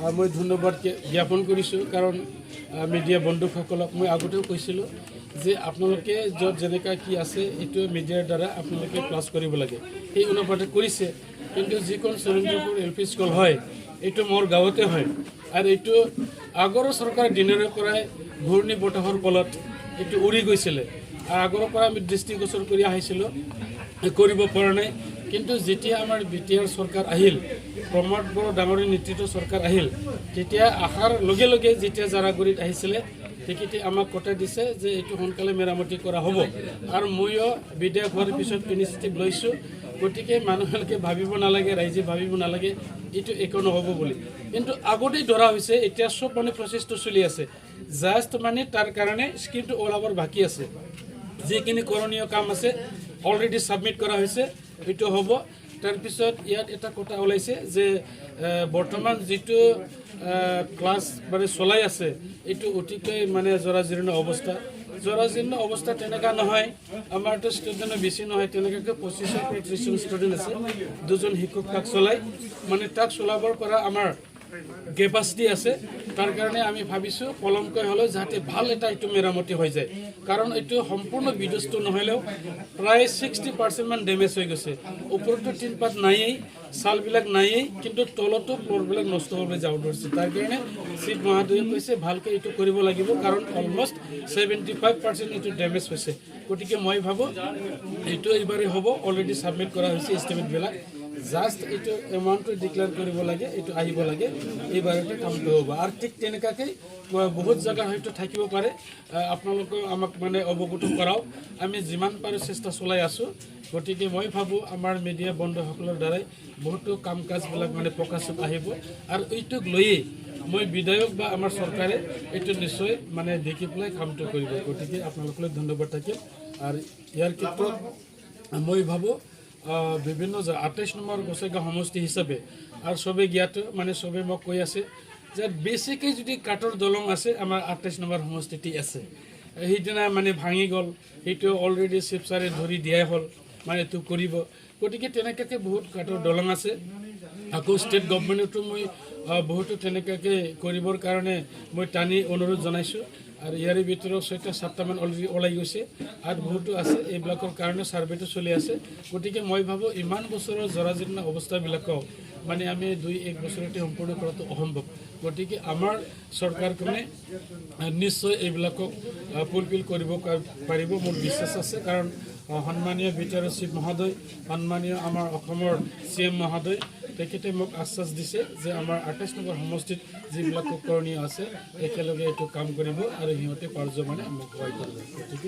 মই ধন্যবাদ জ্ঞাপন কৰিছোঁ কাৰণ মিডিয়া বন্ধুসকলক মই আগতেও কৈছিলোঁ যে আপোনালোকে য'ত যেনেকুৱা কি আছে এইটো মিডিয়াৰ দ্বাৰা আপোনালোকে প্লাছ কৰিব লাগে সেই অনুপাতে কৰিছে কিন্তু যিখন চুৰেন্দ্ৰপুৰ LP স্কুল হয় এইটো মোৰ গাঁৱতে হয় আৰু এইটো আগৰ চৰকাৰৰ দিনৰে পৰাই ঘূৰ্ণী বতাহৰ ফলত এইটো উৰি গৈছিলে আৰু আগৰ পৰা আমি দৃষ্টিগোচৰ কৰি আহিছিলোঁ কৰিব পৰা নাই কিন্তু যেতিয়া আমাৰ BTR চৰকাৰ আহিল প্ৰমোদ বড়ো ডাঙৰীৰ নেতৃত্ব চৰকাৰ আহিল তেতিয়া আশাৰ লগে লগে যেতিয়া জাৰাগুৰিত আহিছিলে তেখেতে আমাক কথা দিছে যে এইটো সোনকালে মেৰামতি কৰা হ'ব আৰু ময়ো বিধায়ক হোৱাৰ পিছত ইনিচিয়েটিভ লৈছোঁ গতিকে মানুহবিলাকে ভাবিব নালাগে ৰাইজে ভাবিব নালাগে এইটো একো নহ'ব বুলি কিন্তু আগতেই ধৰা হৈছে এতিয়া চব মানে প্ৰচেছটো চলি আছে জাষ্ট মানে তাৰ কাৰণে স্কিমটো ওলাবৰ বাকী আছে যিখিনি কৰণীয় কাম আছে অলৰেডি ছাবমিট কৰা হৈছে এইটো হ'ব তাৰপিছত ইয়াত এটা কথা ওলাইছে যে বৰ্তমান যিটো ক্লাছ মানে চলাই আছে এইটো অতিকৈ মানে জৰাজীৰ্ণ অৱস্থা তেনেকুৱা নহয় আমাৰতো ষ্টুডেণ্ট বেছি নহয় তেনেকুৱাকৈ 25 পৰা 30 ষ্টুডেণ্ট আছে দুজন শিক্ষক তাক চলাই মানে তাক চলাবৰ পৰা আমাৰ কেপাচিটি আছে তাৰ কাৰণে আমি ভাবিছোঁ পলমকৈ হ'লেও যাতে ভাল এটা এইটো মেৰামতি হৈ যায় কাৰণ এইটো সম্পূৰ্ণ বিধ্বস্ত নহ'লেও প্ৰায় 60% মান ডেমেজ হৈ গৈছে ওপৰতো টিনপাত নায়েই চালবিলাক নায়েই কিন্তু তলতো ফ্ল'ৰবিলাক নষ্ট হ'বলৈ যাব ধৰিছে তাৰ কাৰণে চিফ মহোদয়ে কৈছে ভালকৈ এইটো কৰিব লাগিব কাৰণ অলমষ্ট 75% এইটো ডেমেজ হৈছে গতিকে মই ভাবোঁ এইটো এইবাৰেই হ'ব অলৰেডি ছাবমিট কৰা হৈছে এষ্টিমেটবিলাক জাষ্ট এইটো এমাউণ্টটো ডিক্লেয়াৰ কৰিব লাগে এইটো আহিব লাগে এইবাৰতে কামটো হ'ব আৰু ঠিক তেনেকুৱাকৈ বহুত জেগা হয়তো থাকিব পাৰে আপোনালোকে আমাক মানে অৱগত কৰাওক আমি যিমান পাৰোঁ চেষ্টা চলাই আছোঁ গতিকে মই ভাবোঁ আমাৰ মিডিয়া বন্ধুসকলৰ দ্বাৰাই বহুতো কাম কাজবিলাক মানে প্ৰকাশত আহিব আৰু এইটোক লৈয়ে মই বিধায়ক বা আমাৰ চৰকাৰে এইটো নিশ্চয় মানে দেখি পেলাই কামটো কৰিব গতিকে আপোনালোকলৈ ধন্যবাদ থাকিল আৰু ইয়াৰ ক্ষেত্ৰত মই ভাবোঁ বিভিন্ন 28 নম্বৰ গোসাইগাঁও সমষ্টি হিচাপে আৰু চবে জ্ঞাত মানে চবে মোক কৈ আছে যে বেছিকৈ যদি কাঠৰ দলং আছে আমাৰ 28 নম্বৰ সমষ্টিটি আছে সেইদিনা মানে ভাঙি গ'ল সেইটো অলৰেডি চিফ ছাৰে ধৰি দিয়াই হ'ল মানে এইটো কৰিব গতিকে তেনেকুৱাকৈ বহুত কাঠৰ দলং আছে আকৌ ষ্টেট গভৰ্ণমেণ্টতো মই বহুতো তেনেকুৱাকৈ কৰিবৰ কাৰণে মই টানি অনুৰোধ জনাইছোঁ আৰু ইয়াৰে ভিতৰত 6-7টামান অলৰেডি ওলাই গৈছে আৰু বহুতো আছে এইবিলাকৰ কাৰণে ছাৰ্ভেটো চলি আছে গতিকে মই ভাবোঁ ইমান বছৰৰ জৰাজীৰ্ণ অৱস্থাবিলাকক মানে আমি 2-1 বছৰতে সম্পূৰ্ণ কৰাটো অসম্ভৱ গতিকে আমাৰ চৰকাৰখনে নিশ্চয় এইবিলাকক ফুলফিল কৰিব পাৰিব মোৰ বিশ্বাস আছে কাৰণ সন্মানীয় BTR চিফ মহোদয় সন্মানীয় আমাৰ অসমৰ CM মহোদয় তেখেতে মোক আশ্বাস দিছে যে আমাৰ 28 নম্বৰ সমষ্টিত যিবিলাক কৰণীয় আছে একেলগে এইটো কাম কৰিব আৰু সিহঁতে পাৰ্য মানে আমাক সহায় কৰিব গতিকে